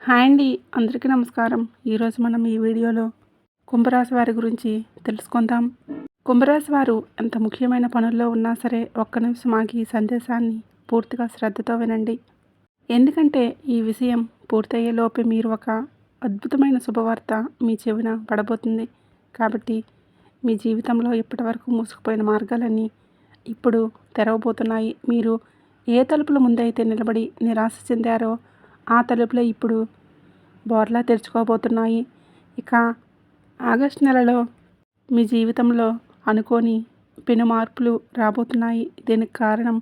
Hi అండి. అందరికీ నమస్కారం. ఈరోజు మనం ఈ వీడియోలో కుంభరాశి వారి గురించి తెలుసుకుందాం. కుంభరాశి వారు ఎంత ముఖ్యమైన పనుల్లో ఉన్నా సరే ఒక్క నిమిషం ఆగి ఈ సందేశాన్ని పూర్తిగా శ్రద్ధతో వినండి. ఎందుకంటే ఈ విషయం పూర్తయ్యే లోపే మీరు ఒక అద్భుతమైన శుభవార్త మీ చెవిన పడబోతుంది. కాబట్టి మీ జీవితంలో ఇప్పటివరకు మూసుకుపోయిన మార్గాలన్నీ ఇప్పుడు తెరవబోతున్నాయి. మీరు ఏ తలుపుల ముందైతే నిలబడి నిరాశ చెందారో ఆ తలుపులే ఇప్పుడు బోర్లా తెరుచుకోబోతున్నాయి. ఇక ఆగస్టు నెలలో మీ జీవితంలో అనుకోని పెను మార్పులు రాబోతున్నాయి. దీనికి కారణం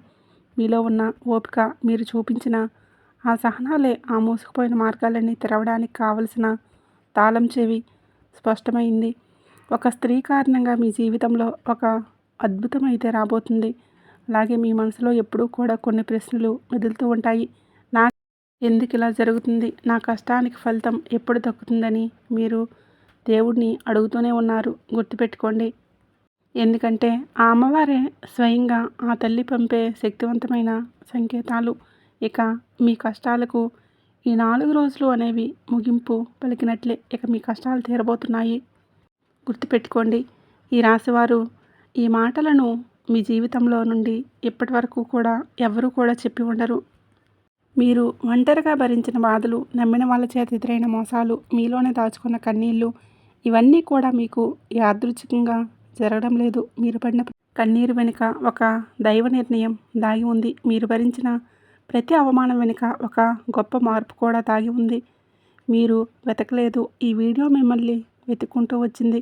మీలో ఉన్న ఓపిక, మీరు చూపించిన ఆ సహనాలే ఆ మూసుకుపోయిన మార్గాలన్నీ తెరవడానికి కావలసిన తాళం చెవి స్పష్టమైంది. ఒక స్త్రీ కారణంగా మీ జీవితంలో ఒక అద్భుతం అయితే రాబోతుంది. అలాగే మీ మనసులో ఎప్పుడూ కూడా కొన్ని ప్రశ్నలు మెదులుతూ ఉంటాయి. ఎందుకు ఇలా జరుగుతుంది, నా కష్టానికి ఫలితం ఎప్పుడు దక్కుతుందని మీరు దేవుడిని అడుగుతూనే ఉన్నారు. గుర్తుపెట్టుకోండి, ఎందుకంటే ఆ అమ్మవారే స్వయంగా ఆ తల్లి పంపే శక్తివంతమైన సంకేతాలు. ఇక మీ కష్టాలకు ఈ 4 రోజులు అనేవి ముగింపు పలికినట్లే. ఇక మీ కష్టాలు తీరబోతున్నాయి. గుర్తుపెట్టుకోండి, ఈ రాశివారు ఈ మాటలను మీ జీవితంలో నుండి ఇప్పటి వరకు కూడా ఎవరూ కూడా చెప్పి ఉండరు. మీరు ఒంటరిగా భరించిన బాధలు, నమ్మిన వాళ్ళ చేత ఎదురైన మోసాలు, మీలోనే దాచుకున్న కన్నీళ్ళు, ఇవన్నీ కూడా మీకు యాదృచ్ఛికంగా జరగడం లేదు. మీరు పడిన కన్నీరు వెనుక ఒక దైవ నిర్ణయం దాగి ఉంది. మీరు భరించిన ప్రతి అవమానం వెనుక ఒక గొప్ప మార్పు కూడా దాగి ఉంది. మీరు వెతకలేదు, ఈ వీడియో మిమ్మల్ని వెతుక్కుంటూ వచ్చింది.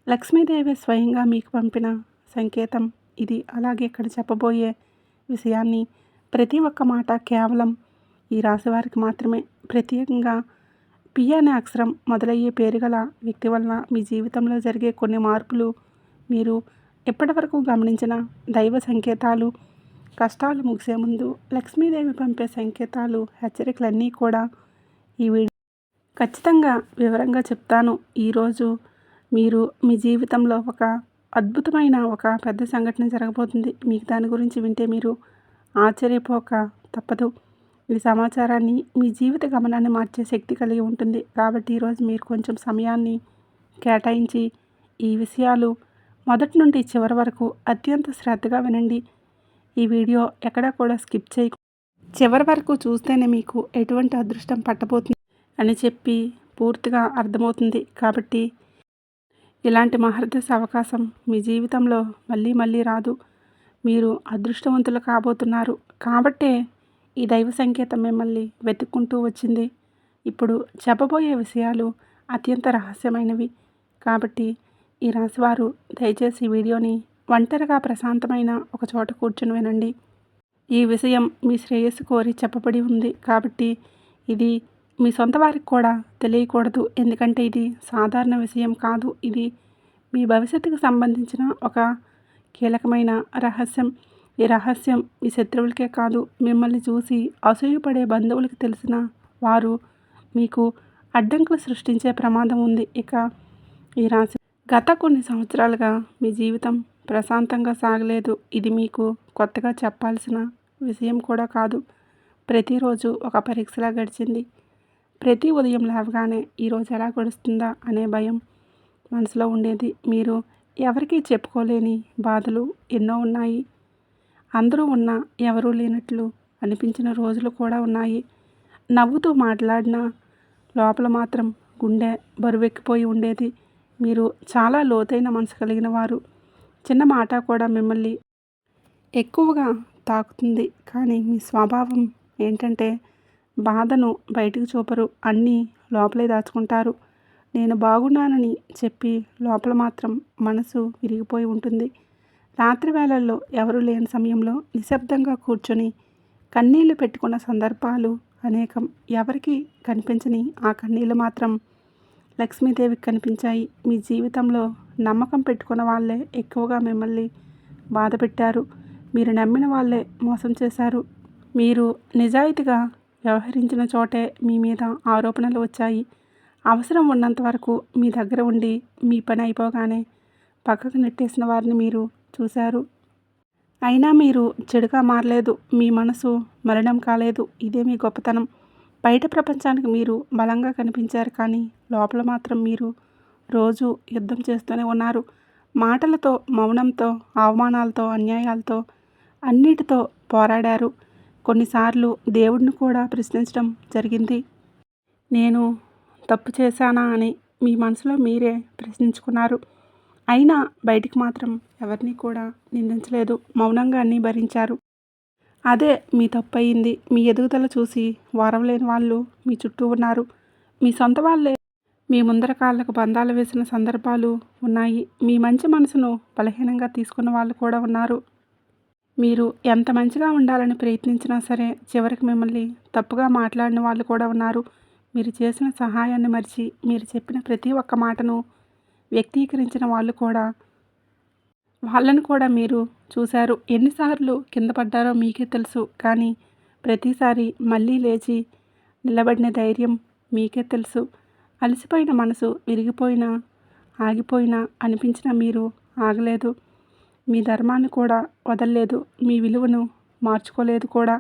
లక్ష్మీదేవి స్వయంగా మీకు పంపిన సంకేతం ఇది. అలాగే ఇక్కడ చెప్పబోయే విషయాన్ని ప్రతి ఒక్క మాట కేవలం ఈ రాశి వారికి మాత్రమే. ప్రత్యేకంగా పి అనే అక్షరం మొదలయ్యే పేరు గల వ్యక్తి వలన మీ జీవితంలో జరిగే కొన్ని మార్పులు, మీరు ఎప్పటివరకు గమనించిన దైవ సంకేతాలు, కష్టాలు ముగిసే ముందు లక్ష్మీదేవి పంపే సంకేతాలు, హెచ్చరికలన్నీ కూడా ఈ వీడియో ఖచ్చితంగా వివరంగా చెప్తాను. ఈరోజు మీరు మీ జీవితంలో ఒక అద్భుతమైన ఒక పెద్ద సంఘటన జరగబోతుంది. మీకు దాని గురించి వింటే మీరు ఆశ్చర్యపోక తప్పదు. ఈ సమాచారాన్ని మీ జీవిత గమనాన్ని మార్చే శక్తి కలిగి ఉంటుంది. కాబట్టి ఈరోజు మీరు కొంచెం సమయాన్ని కేటాయించి ఈ విషయాలు మొదటి నుండి చివరి వరకు అత్యంత శ్రద్ధగా వినండి. ఈ వీడియో ఎక్కడా కూడా స్కిప్ చేయకు, చివరి వరకు చూస్తేనే మీకు ఎటువంటి అదృష్టం పట్టబోతుంది అని చెప్పి పూర్తిగా అర్థమవుతుంది. కాబట్టి ఇలాంటి మహర్దశ అవకాశం మీ జీవితంలో మళ్ళీ మళ్ళీ రాదు. మీరు అదృష్టవంతులు కాబోతున్నారు. కాబట్టే ఈ దైవ సంకేతం మిమ్మల్ని వెతుక్కుంటూ వచ్చింది. ఇప్పుడు చెప్పబోయే విషయాలు అత్యంత రహస్యమైనవి. కాబట్టి ఈ రాశివారు దయచేసి ఈ వీడియోని ఒంటరిగా ప్రశాంతమైన ఒక చోట కూర్చుని వినండి. ఈ విషయం మీ శ్రేయస్సు కోరి చెప్పబడి ఉంది. కాబట్టి ఇది మీ సొంత వారికి కూడా తెలియకూడదు. ఎందుకంటే ఇది సాధారణ విషయం కాదు. ఇది మీ భవిష్యత్తుకు సంబంధించిన ఒక కీలకమైన రహస్యం. ఈ రహస్యం మీ శత్రువులకే కాదు, మిమ్మల్ని చూసి అసూయపడే బంధువులకు తెలిసిన వారు మీకు అడ్డంకులు సృష్టించే ప్రమాదం ఉంది. ఇక ఈ రాశి గత కొన్ని సంవత్సరాలుగా మీ జీవితం ప్రశాంతంగా సాగలేదు. ఇది మీకు కొత్తగా చెప్పాల్సిన విషయం కూడా కాదు. ప్రతిరోజు ఒక పరీక్షలా గడిచింది. ప్రతి ఉదయం లేవగానే ఈరోజు ఎలా గడుస్తుందా అనే భయం మనసులో ఉండేది. మీరు ఎవరికీ చెప్పుకోలేని బాధలు ఎన్నో ఉన్నాయి. అందరూ ఉన్నా ఎవరూ లేనట్లు అనిపించిన రోజులు కూడా ఉన్నాయి. నవ్వుతూ మాట్లాడినా లోపల మాత్రం గుండె బరువెక్కిపోయి ఉండేది. మీరు చాలా లోతైన మనసు కలిగిన వారు. చిన్న మాట కూడా మిమ్మల్ని ఎక్కువగా తాకుతుంది. కానీ మీ స్వభావం ఏంటంటే బాధను బయటకు చూపరు, అన్నీ లోపలే దాచుకుంటారు. నేను బాగున్నానని చెప్పి లోపల మాత్రం మనసు విరిగిపోయి ఉంటుంది. రాత్రి వేళల్లో ఎవరూ లేని సమయంలో నిశ్శబ్దంగా కూర్చొని కన్నీళ్లు పెట్టుకున్న సందర్భాలు అనేకం. ఎవరికి కనిపించని ఆ కన్నీళ్లు మాత్రం లక్ష్మీదేవికి కనిపించాయి. మీ జీవితంలో నమ్మకం పెట్టుకున్న వాళ్ళే ఎక్కువగా మిమ్మల్ని బాధ పెట్టారు. మీరు నమ్మిన వాళ్ళే మోసం చేశారు. మీరు నిజాయితీగా వ్యవహరించిన చోటే మీ మీద ఆరోపణలు వచ్చాయి. అవసరం ఉన్నంత వరకు మీ దగ్గర ఉండి మీ పని అయిపోగానే పక్కకు నెట్టేసిన వారిని మీరు చూశారు. అయినా మీరు చెడుగా మారలేదు. మీ మనసు మలినం కాలేదు. ఇదే మీ గొప్పతనం. బయట ప్రపంచానికి మీరు బలంగా కనిపించారు, కానీ లోపల మాత్రం మీరు రోజు యుద్ధం చేస్తూనే ఉన్నారు. మాటలతో, మౌనంతో, అవమానాలతో, అన్యాయాలతో, అన్నిటితో పోరాడారు. కొన్నిసార్లు దేవుడిని కూడా ప్రశ్నించడం జరిగింది. నేను తప్పు చేశానా అని మీ మనసులో మీరే ప్రశ్నించుకున్నారు. అయినా బయటికి మాత్రం ఎవరిని కూడా నిందించలేదు. మౌనంగా అన్నీ భరించారు. అదే మీ తప్పు అయింది. మీ ఎదుగుదల చూసి వారవలేని వాళ్ళు మీ చుట్టూ ఉన్నారు. మీ సొంత వాళ్ళే మీ ముందర కాళ్ళకు బంధాలు వేసిన సందర్భాలు ఉన్నాయి. మీ మంచి మనసును బలహీనంగా తీసుకున్న వాళ్ళు కూడా ఉన్నారు. మీరు ఎంత మంచిగా ఉండాలని ప్రయత్నించినా సరే చివరికి మిమ్మల్ని తప్పుగా మాట్లాడిన వాళ్ళు కూడా ఉన్నారు. మీరు చేసిన సహాయాన్ని మరిచి మీరు చెప్పిన ప్రతి ఒక్క మాటను వ్యక్తీకరించిన వాళ్ళను కూడా మీరు చూశారు. ఎన్నిసార్లు కింద పడ్డారో మీకే తెలుసు. కానీ ప్రతిసారి మళ్ళీ లేచి నిలబడిన ధైర్యం మీకే తెలుసు. అలసిపోయిన మనసు విరిగిపోయినా, ఆగిపోయినా అనిపించినా మీరు ఆగలేదు. మీ ధర్మాన్ని కూడా వదలలేదు. మీ విలువను మార్చుకోలేదు కూడా.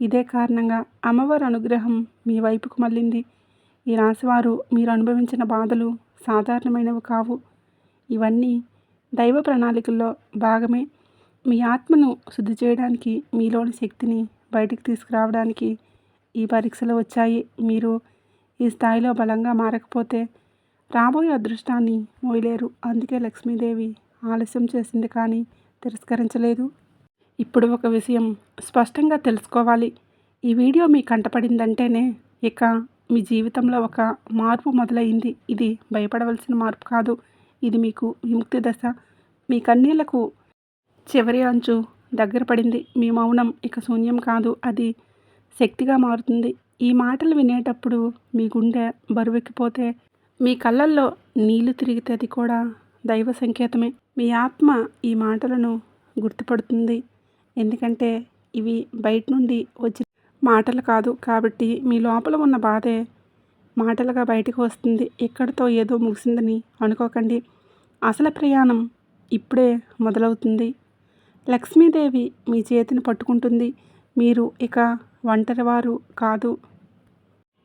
ఇదే కారణంగా అమ్మవారి అనుగ్రహం మీ వైపుకు మళ్ళింది. ఈ రాశివారు మీరు అనుభవించిన బాధలు సాధారణమైనవి కావు. ఇవన్నీ దైవ ప్రణాళికల్లో భాగమే. మీ ఆత్మను శుద్ధి చేయడానికి, మీలోని శక్తిని బయటికి తీసుకురావడానికి ఈ పరీక్షలు వచ్చాయి. మీరు ఈ స్థాయిలో బలంగా మారకపోతే రాబోయే అదృష్టాన్ని మోయలేరు. అందుకే లక్ష్మీదేవి ఆలస్యం చేసింది, కానీ తిరస్కరించలేదు. ఇప్పుడు ఒక విషయం స్పష్టంగా తెలుసుకోవాలి. ఈ వీడియో మీ కంటపడిందంటేనే ఇక మీ జీవితంలో ఒక మార్పు మొదలైంది. ఇది భయపడవలసిన మార్పు కాదు. ఇది మీకు విముక్తి దశ. మీ కన్నీళ్లకు చివరి అంచు దగ్గర పడింది. మీ మౌనం ఇక శూన్యం కాదు, అది శక్తిగా మారుతుంది. ఈ మాటలు వినేటప్పుడు మీ గుండె బరువెక్కిపోతే, మీ కళ్ళల్లో నీళ్లు తిరిగితే అది కూడా దైవ సంకేతమే. మీ ఆత్మ ఈ మాటలను గుర్తుపడుతుంది. ఎందుకంటే ఇవి బయట నుండి వచ్చిన మాటలు కాదు. కాబట్టి మీ లోపల ఉన్న బాధే మాటలుగా బయటకు వస్తుంది. ఇక్కడితో ఏదో ముగిసిందని అనుకోకండి. అసలు ప్రయాణం ఇప్పుడే మొదలవుతుంది. లక్ష్మీదేవి మీ చేతిని పట్టుకుంటుంది. మీరు ఇక ఒంటరివారు కాదు.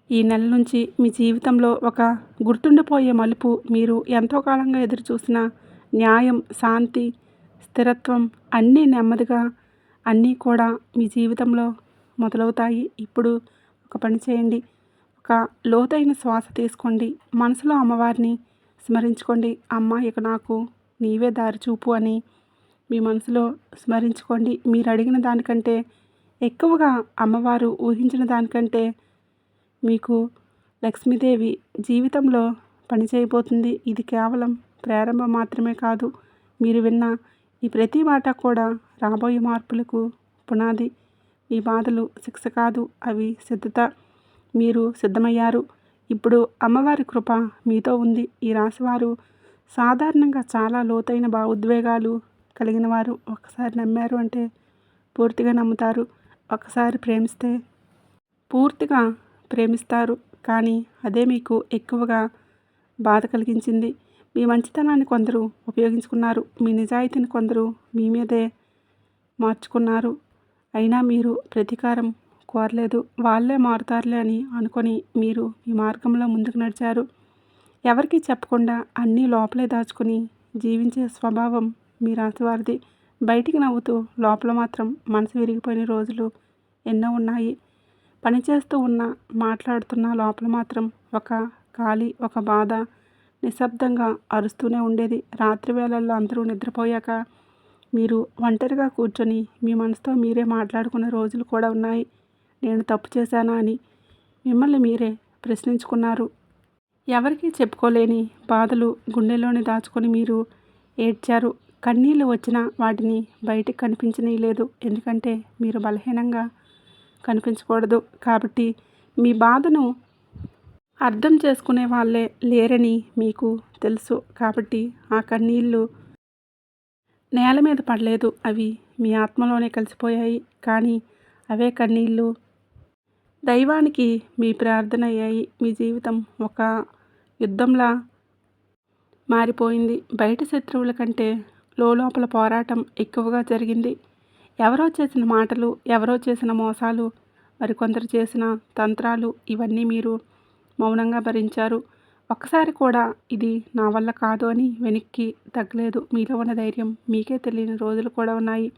ఈ నెల నుంచి మీ జీవితంలో ఒక గుర్తుండిపోయే మలుపు, మీరు ఎంతో కాలంగా ఎదురుచూసిన న్యాయం, శాంతి, స్థిరత్వం అన్నీ నెమ్మదిగా అన్నీ కూడా మీ జీవితంలో మొదలవుతాయి. ఇప్పుడు ఒక పని చేయండి. ఒక లోతైన శ్వాస తీసుకోండి. మనసులో అమ్మవారిని స్మరించుకోండి. అమ్మ, ఇక నాకు నీవే దారి చూపు అని మీ మనసులో స్మరించుకోండి. మీరు అడిగిన దానికంటే ఎక్కువగా అమ్మవారు ఊహించిన దానికంటే మీకు లక్ష్మీదేవి జీవితంలో పనిచేయబోతుంది. ఇది కేవలం ప్రారంభం మాత్రమే కాదు. మీరు విన్న ఈ ప్రతి మాట కూడా రాబోయే మార్పులకు పునాది. మీ బాధలు శిక్ష కాదు, అవి సిద్ధత. మీరు సిద్ధమయ్యారు. ఇప్పుడు అమ్మవారి కృప మీతో ఉంది. ఈ రాశివారు సాధారణంగా చాలా లోతైన భావోద్వేగాలు కలిగిన వారు. ఒకసారి నమ్మారు అంటే పూర్తిగా నమ్ముతారు. ఒకసారి ప్రేమిస్తే పూర్తిగా ప్రేమిస్తారు. కానీ అదే మీకు ఎక్కువగా బాధ కలిగించింది. మీ మంచితనాన్ని కొందరు ఉపయోగించుకున్నారు. మీ నిజాయితీని కొందరు మీ మీదే మార్చుకున్నారు. అయినా మీరు ప్రతీకారం కోరలేదు. వాళ్ళే మారుతారులే అని అనుకొని మీరు మీ మార్గంలో ముందుకు నడిచారు. ఎవరికీ చెప్పకుండా అన్నీ లోపలే దాచుకుని జీవించే స్వభావం మీ రాశివారిది. బయటికి నవ్వుతూ లోపల మాత్రం మనసు విరిగిపోయిన రోజులు ఎన్నో ఉన్నాయి. పనిచేస్తూ ఉన్నా, మాట్లాడుతున్నా లోపల మాత్రం ఒక ఖాళీ, ఒక బాధ నిశ్శబ్దంగా అరుస్తూనే ఉండేది. రాత్రి వేళల్లో అందరూ నిద్రపోయాక మీరు ఒంటరిగా కూర్చొని మీ మనసుతో మీరే మాట్లాడుకున్న రోజులు కూడా ఉన్నాయి. నేను తప్పు చేశానా అని మిమ్మల్ని మీరే ప్రశ్నించుకున్నారు. ఎవరికీ చెప్పుకోలేని బాధలు గుండెల్లోనే దాచుకొని మీరు ఏడ్చారు. కన్నీళ్ళు వచ్చినా వాటిని బయటికి కనిపించనీయలేదు. ఎందుకంటే మీరు బలహీనంగా కనిపించకూడదు. కాబట్టి మీ బాధను అర్థం చేసుకునే వాళ్ళే లేరని మీకు తెలుసు. కాబట్టి ఆ కన్నీళ్ళు నేల మీద పడలేదు. అవి మీ ఆత్మలోనే కలిసిపోయాయి. కానీ అవే కన్నీళ్ళు దైవానికి మీ ప్రార్థన అయ్యాయి. మీ జీవితం ఒక యుద్ధంలా మారిపోయింది. బయట శత్రువుల కంటే లోపల పోరాటం ఎక్కువగా జరిగింది. ఎవరో చేసిన మాటలు, ఎవరో చేసిన మోసాలు మరికొందరు చేసిన తంత్రాలు ఇవన్నీ మీరు మౌనంగా భరించారు. ఒక్కసారి కూడా ఇది నా వల్ల కాదు అని వెనక్కి తగ్గలేదు. మీలో ఉన్న ధైర్యం మీకే తెలియని రోజులు కూడా ఉన్నాయి.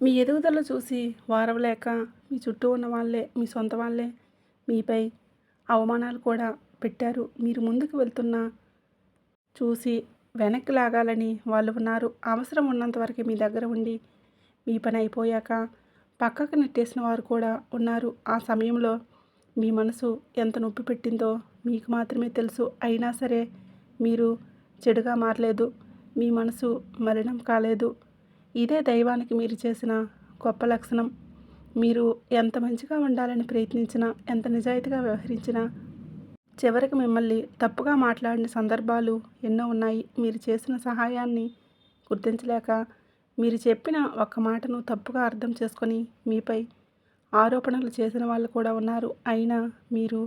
మీ ఎదుగుదల చూసి వారవలేక మీ చుట్టూ ఉన్న వాళ్ళే, మీ సొంత వాళ్ళే మీపై అవమానాలు కూడా పెట్టారు. మీరు ముందుకు వెళ్తున్న చూసి వెనక్కి లాగాలని వాళ్ళు ఉన్నారు. అవసరం ఉన్నంత వరకు మీ దగ్గర ఉండి మీ పని అయిపోయాక పక్కకు నెట్టేసిన వారు కూడా ఉన్నారు. ఆ సమయంలో మీ మనసు ఎంత నొప్పి పెట్టిందో మీకు మాత్రమే తెలుసు. అయినా సరే మీరు చెడుగా మారలేదు. మీ మనసు మలినం కాలేదు. ఇదే దైవానికి మీరు చేసిన గొప్ప లక్షణం. మీరు ఎంత మంచిగా ఉండాలని ప్రయత్నించినా, ఎంత నిజాయితీగా వ్యవహరించినా చివరికి మిమ్మల్ని తప్పుగా మాట్లాడిన సందర్భాలు ఎన్నో ఉన్నాయి. మీరు చేసిన సహాయాన్ని గుర్తించలేక మీరు చెప్పిన ఒక్క మాటను తప్పుగా అర్థం చేసుకొని మీపై ఆరోపణలు చేసిన వాళ్ళు కూడా ఉన్నారు. అయినా మీరు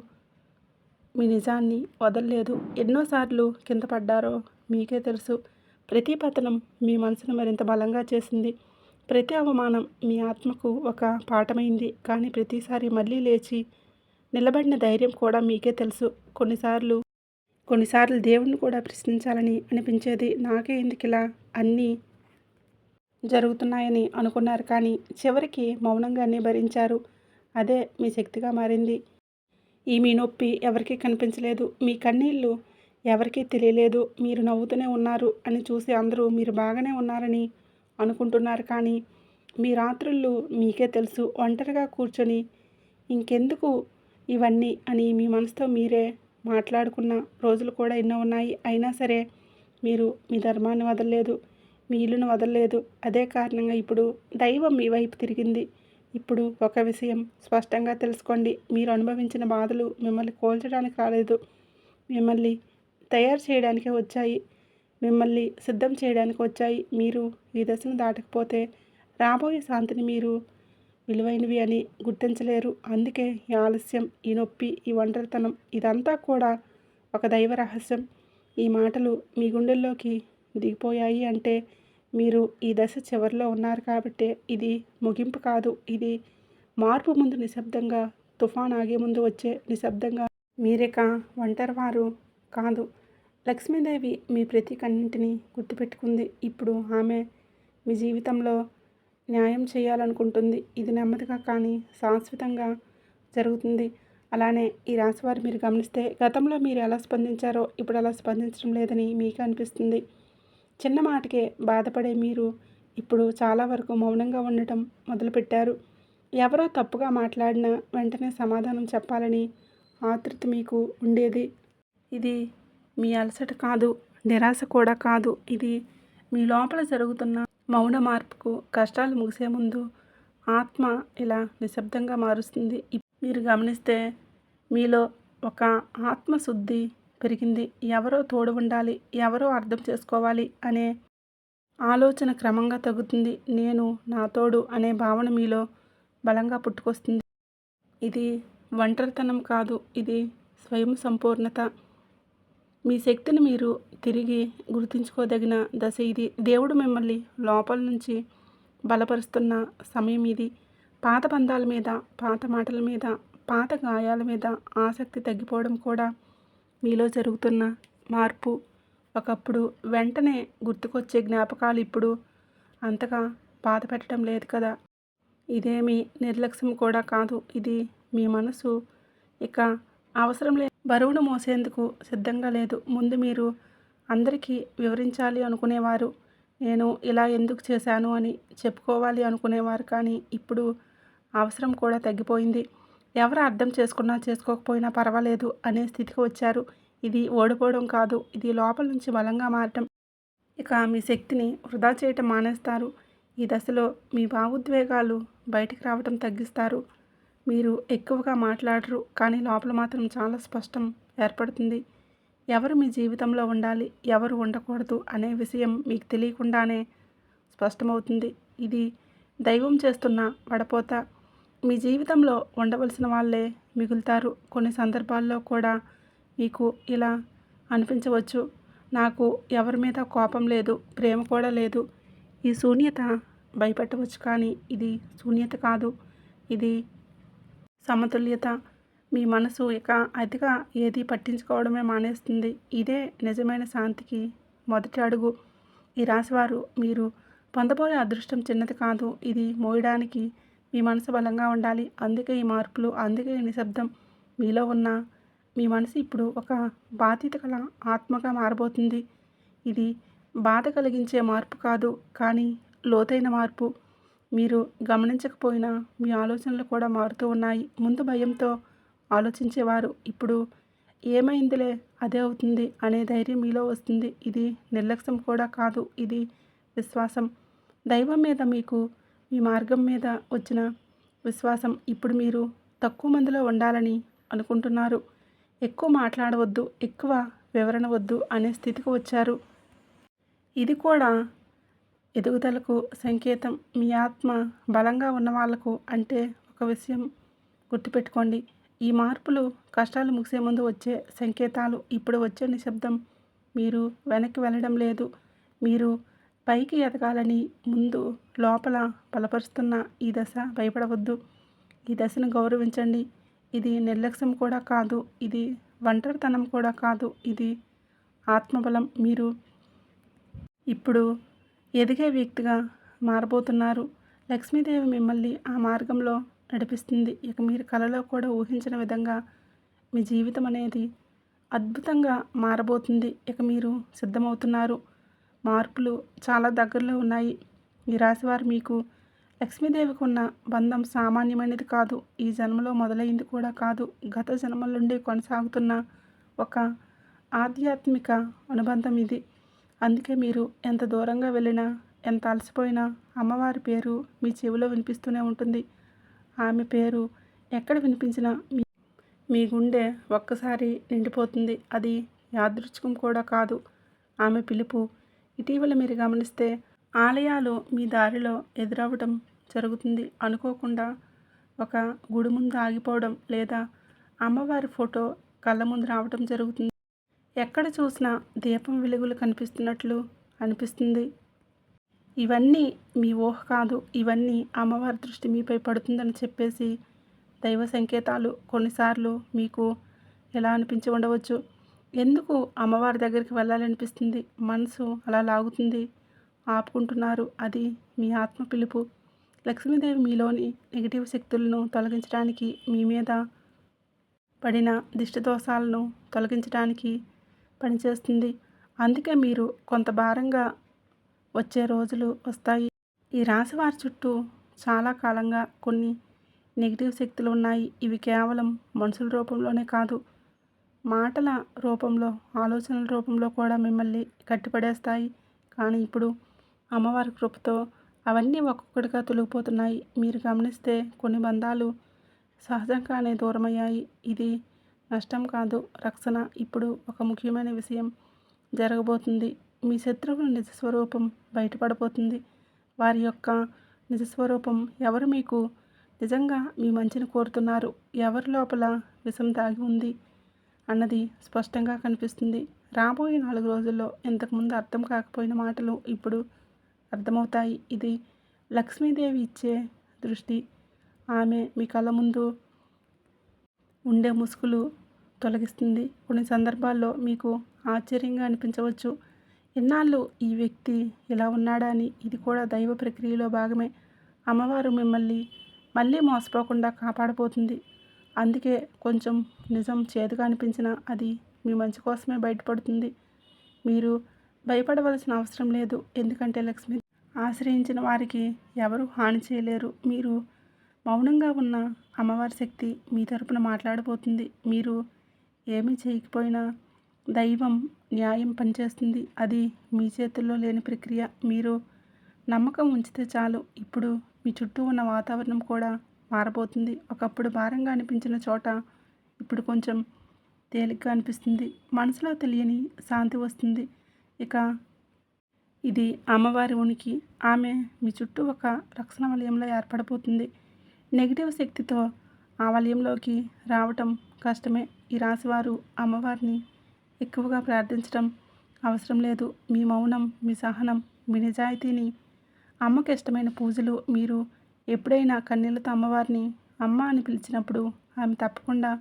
మీ నిజాన్ని వదలలేదు. ఎన్నోసార్లు కింద పడ్డారో మీకే తెలుసు. ప్రతి పతనం మీ మనసును మరింత బలంగా చేసింది. ప్రతి అవమానం మీ ఆత్మకు ఒక పాఠమైంది. కానీ ప్రతిసారి మళ్ళీ లేచి నిలబడిన ధైర్యం కూడా మీకే తెలుసు. కొన్నిసార్లు దేవుణ్ణి కూడా ప్రశ్నించాలని అనిపించేది. నాకే ఎందుకు ఇలా అన్నీ జరుగుతున్నాయని అనుకున్నారు. కానీ చివరికి మౌనంగానే భరించారు. అదే మీ శక్తిగా మారింది. మీ నొప్పి ఎవరికీ కనిపించలేదు. మీ కన్నీళ్ళు ఎవరికీ తెలియలేదు. మీరు నవ్వుతూనే ఉన్నారు అని చూసి అందరూ మీరు బాగానే ఉన్నారని అనుకుంటున్నారు. కానీ మీ రాత్రుళ్ళు మీకే తెలుసు. ఒంటరిగా కూర్చొని ఇంకెందుకు ఇవన్నీ అని మీ మనసుతో మీరే మాట్లాడుకున్న రోజులు కూడా ఎన్నో ఉన్నాయి. అయినా సరే మీరు మీ ధర్మాన్ని వదలలేదు. మీ ఇల్లును వదలలేదు. అదే కారణంగా ఇప్పుడు దైవం మీ వైపు తిరిగింది. ఇప్పుడు ఒక విషయం స్పష్టంగా తెలుసుకోండి. మీరు అనుభవించిన బాధలు మిమ్మల్ని కోల్చడానికి రాలేదు. మిమ్మల్ని తయారు చేయడానికే వచ్చాయి. మిమ్మల్ని సిద్ధం చేయడానికి వచ్చాయి. మీరు ఈ దశను దాటకపోతే రాబోయే శాంతిని మీరు విలువైనవి అని గుర్తించలేరు. అందుకే ఈ ఆలస్యం, ఈ నొప్పి, ఈ ఒంటరితనం ఇదంతా కూడా ఒక దైవ రహస్యం. ఈ మాటలు మీ గుండెల్లోకి దిగిపోయాయి అంటే మీరు ఈ దశ చివరిలో ఉన్నారు కాబట్టే. ఇది ముగింపు కాదు. ఇది మార్పు ముందు నిశ్శబ్దంగా, తుఫాన్ ఆగే ముందు వచ్చే నిశ్శబ్దంగా. మీరిక ఒంటరివారు కాదు. లక్ష్మీదేవి మీ ప్రతి కన్నింటిని గుర్తుపెట్టుకుంది. ఇప్పుడు ఆమె మీ జీవితంలో న్యాయం చేయాలనుకుంటుంది. ఇది నెమ్మదిగా కానీ శాశ్వతంగా జరుగుతుంది. అలానే ఈ రాశివారు మీరు గమనిస్తే గతంలో మీరు ఎలా స్పందించారో ఇప్పుడు అలా స్పందించడం లేదని మీకు అనిపిస్తుంది. చిన్న మాటకే బాధపడే మీరు ఇప్పుడు చాలా వరకు మౌనంగా ఉండటం మొదలుపెట్టారు. ఎవరో తప్పుగా మాట్లాడినా వెంటనే సమాధానం చెప్పాలని ఆతృత మీకు ఉండేది. ఇది మీ అలసట కాదు, నిరాశ కూడా కాదు. ఇది మీ లోపల జరుగుతున్న మౌన మార్పుకు. కష్టాలు ముగిసే ముందు ఆత్మ ఇలా నిశ్శబ్దంగా మారుస్తుంది. మీరు గమనిస్తే మీలో ఒక ఆత్మశుద్ధి పెరిగింది. ఎవరో తోడు ఉండాలి, ఎవరో అర్థం చేసుకోవాలి అనే ఆలోచన క్రమంగా తగ్గుతుంది. నేను నా తోడు అనే భావన మీలో బలంగా పుట్టుకొస్తుంది. ఇది ఒంటరితనం కాదు, ఇది స్వయం సంపూర్ణత. మీ శక్తిని మీరు తిరిగి గుర్తుంచుకోదగిన దశ ఇది. దేవుడు మిమ్మల్ని లోపల నుంచి బలపరుస్తున్న సమయం ఇది. పాత బంధాల మీద, పాత మాటల మీద, పాత గాయాల మీద ఆసక్తి తగ్గిపోవడం కూడా మీలో జరుగుతున్న మార్పు. ఒకప్పుడు వెంటనే గుర్తుకొచ్చే జ్ఞాపకాలు ఇప్పుడు అంతగా బాధ పెట్టడం లేదు కదా. ఇదేమీ నిర్లక్ష్యం కూడా కాదు. ఇది మీ మనసు ఇక అవసరం లేదు, బరువును మోసేందుకు సిద్ధంగా లేదు. ముందు మీరు అందరికీ వివరించాలి అనుకునేవారు. నేను ఇలా ఎందుకు చేశాను అని చెప్పుకోవాలి అనుకునేవారు. కానీ ఇప్పుడు అవసరం కూడా తగ్గిపోయింది. ఎవరు అర్థం చేసుకున్నా చేసుకోకపోయినా పర్వాలేదు అనే స్థితికి వచ్చారు. ఇది ఓడిపోవడం కాదు, ఇది లోపల నుంచి బలంగా మారటం. ఇక మీ శక్తిని వృధా చేయటం మానేస్తారు. ఈ దశలో మీ భావోద్వేగాలు బయటికి రావటం తగ్గిస్తారు. మీరు ఎక్కువగా మాట్లాడరు, కానీ లోపల మాత్రం చాలా స్పష్టం ఏర్పడుతుంది. ఎవరు మీ జీవితంలో ఉండాలి, ఎవరు ఉండకూడదు అనే విషయం మీకు తెలియకుండానే స్పష్టమవుతుంది. ఇది దైవం చేస్తున్న వడపోత. మీ జీవితంలో ఉండవలసిన వాళ్ళే మిగులుతారు. కొన్ని సందర్భాల్లో కూడా మీకు ఇలా అనిపించవచ్చు, నాకు ఎవరి మీద కోపం లేదు, ప్రేమ కూడా లేదు. ఈ శూన్యత భయపెట్టవచ్చు, కానీ ఇది శూన్యత కాదు, ఇది సమతుల్యత. మీ మనసు ఇక అతిగా ఏది పట్టించుకోవడమే మానేస్తుంది. ఇదే నిజమైన శాంతికి మొదటి అడుగు. ఈ రాశివారు మీరు పొందబోయే అదృష్టం చిన్నది కాదు. ఇది మోయడానికి మీ మనసు బలంగా ఉండాలి. అందుకే ఈ మార్పులు, అందుకే ఈ నిశ్శబ్దం. మీలో ఉన్న మీ మనసు ఇప్పుడు ఒక బాధ్యత గల ఆత్మగా మారబోతుంది. ఇది బాధ కలిగించే మార్పు కాదు, కానీ లోతైన మార్పు. మీరు గమనించకపోయినా మీ ఆలోచనలు కూడా మారుతూ ఉన్నాయి. ముందు భయంతో ఆలోచించేవారు ఇప్పుడు ఏమైందిలే అదే అవుతుంది అనే ధైర్యం మీలో వస్తుంది. ఇది నిర్లక్ష్యం కూడా కాదు, ఇది విశ్వాసం. దైవం మీద మీకు, మీ మార్గం మీద వచ్చిన విశ్వాసం. ఇప్పుడు మీరు తక్కువ మందిలో ఉండాలని అనుకుంటున్నారు. ఎక్కువ మాట్లాడవద్దు, ఎక్కువ వివరణ వద్దు అనే స్థితికి వచ్చారు. ఇది కూడా ఎదుగుదలకు సంకేతం. మీ ఆత్మ బలంగా ఉన్న వాళ్లకు. అంటే ఒక విషయం గుర్తుపెట్టుకోండి, ఈ మార్పులు కష్టాలు ముగిసే ముందు వచ్చే సంకేతాలు. ఇప్పుడు వచ్చే నిశ్శబ్దం. మీరు వెనక్కి వెళ్ళడం లేదు, మీరు పైకి ఎదగాలని ముందు లోపల బలపరుస్తున్న ఈ దశ. భయపడవద్దు, ఈ దశను గౌరవించండి. ఇది నిర్లక్ష్యం కూడా కాదు, ఇది ఒంటరితనం కూడా కాదు, ఇది ఆత్మబలం. మీరు ఇప్పుడు ఎదిగే వ్యక్తిగా మారబోతున్నారు. లక్ష్మీదేవి మిమ్మల్ని ఆ మార్గంలో నడిపిస్తుంది. ఇక మీరు కలలో కూడా ఊహించిన విధంగా మీ జీవితం అనేది అద్భుతంగా మారబోతుంది. ఇక మీరు సిద్ధమవుతున్నారు. మార్పులు చాలా దగ్గరలో ఉన్నాయి. ఈ రాశివారు మీకు లక్ష్మీదేవికి ఉన్న బంధం సామాన్యమైనది కాదు. ఈ జన్మలో మొదలైంది కూడా కాదు. గత జన్మల నుండి కొనసాగుతున్న ఒక ఆధ్యాత్మిక అనుబంధం ఇది. అందుకే మీరు ఎంత దూరంగా వెళ్ళినా, ఎంత అలసిపోయినా అమ్మవారి పేరు మీ చెవిలో వినిపిస్తూనే ఉంటుంది. ఆమె పేరు ఎక్కడ వినిపించినా మీ గుండె ఒక్కసారి నిండిపోతుంది. అది యాదృచ్ఛికం కూడా కాదు, ఆమె పిలుపు. ఇటీవల మీరు గమనిస్తే ఆలయాలు మీ దారిలో ఎదురవ్వడం జరుగుతుంది. అనుకోకుండా ఒక గుడి ముందు ఆగిపోవడం, లేదా అమ్మవారి ఫోటో కళ్ళ ముందు రావడం జరుగుతుంది. ఎక్కడ చూసినా దీపం వెలుగులు కనిపిస్తున్నట్లు అనిపిస్తుంది. ఇవన్నీ మీ ఊహ కాదు, ఇవన్నీ అమ్మవారి దృష్టి మీపై పడుతుందని చెప్పేసి దైవ సంకేతాలు. కొన్నిసార్లు మీకు ఎలా అనిపించి ఉండవచ్చు, ఎందుకు అమ్మవారి దగ్గరికి వెళ్ళాలనిపిస్తుంది, మనసు అలా లాగుతుంది, ఆపుకుంటున్నారు. అది మీ ఆత్మ పిలుపు. లక్ష్మీదేవి మీలోని నెగిటివ్ శక్తులను తొలగించడానికి, మీ మీద పడిన దిష్టి దోషాలను తొలగించడానికి పనిచేస్తుంది. అందుకే మీరు కొంత భారంగా వచ్చే రోజులు వస్తాయి. ఈ రాశి వారి చుట్టూ చాలా కాలంగా కొన్ని నెగిటివ్ శక్తులు ఉన్నాయి. ఇవి కేవలం మనుషుల రూపంలోనే కాదు, మాటల రూపంలో, ఆలోచనల రూపంలో కూడా మిమ్మల్ని కట్టిపడేస్తాయి. కానీ ఇప్పుడు అమ్మవారి కృపతో అవన్నీ ఒక్కొక్కటిగా తొలగిపోతున్నాయి. మీరు గమనిస్తే కొన్ని బంధాలు సహజంగానే దూరమయ్యాయి. ఇది నష్టం కాదు, రక్షణ. ఇప్పుడు ఒక ముఖ్యమైన విషయం జరగబోతుంది. మీ శత్రువుల నిజస్వరూపం బయటపడబోతుంది. వారి యొక్క నిజస్వరూపం, ఎవరు మీకు నిజంగా మీ మంచిని కోరుతున్నారు, ఎవరి లోపల విషం దాగి ఉంది అన్నది స్పష్టంగా కనిపిస్తుంది. రాబోయే 4 రోజుల్లో ఇంతకుముందు అర్థం కాకపోయిన మాటలు ఇప్పుడు అర్థమవుతాయి. ఇది లక్ష్మీదేవి ఇచ్చే దృష్టి. ఆమె మీ కళ్ళ ముందు ఉండే ముసుగులు తొలగిస్తుంది. కొన్ని సందర్భాల్లో మీకు ఆశ్చర్యంగా అనిపించవచ్చు, ఇన్నాళ్ళు ఈ వ్యక్తి ఇలా ఉన్నాడా అని. ఇది కూడా దైవ ప్రక్రియలో భాగమే. అమ్మవారు మిమ్మల్ని మళ్ళీ మోసపోకుండా కాపాడబోతుంది. అందుకే కొంచెం నిజం చేదుగా అనిపించినా అది మీ మంచి కోసమే బయటపడుతుంది. మీరు భయపడవలసిన అవసరం లేదు, ఎందుకంటే లక్ష్మి ఆశ్రయించిన వారికి ఎవరు హాని చేయలేరు. మీరు మౌనంగా ఉన్న అమ్మవారి శక్తి మీ తరపున మాట్లాడబోతుంది. మీరు ఏమీ చేయకపోయినా దైవం న్యాయం పనిచేస్తుంది. అది మీ చేతుల్లో లేని ప్రక్రియ. మీరు నమ్మకం ఉంచితే చాలు. ఇప్పుడు మీ చుట్టూ ఉన్న వాతావరణం కూడా మారబోతుంది. ఒకప్పుడు భారంగా అనిపించిన చోట ఇప్పుడు కొంచెం తేలిగ్గా అనిపిస్తుంది. మనసులో తెలియని శాంతి వస్తుంది. ఇక ఇది అమ్మవారి ఉనికి. ఆమె మీ చుట్టూ ఒక రక్షణ వలయంలో ఏర్పడబోతుంది. నెగిటివ్ శక్తితో ఆ వలయంలోకి రావటం కష్టమే. ఈ రాశివారు అమ్మవారిని ఎక్కువగా ప్రార్థించడం అవసరం లేదు. మీ మౌనం, మీ సహనం, మీ నిజాయితీని, అమ్మకి ఇష్టమైన పూజలు. మీరు ఎప్పుడైనా కన్నీళ్లతో అమ్మవారిని అమ్మ అని పిలిచినప్పుడు ఆమె తప్పకుండా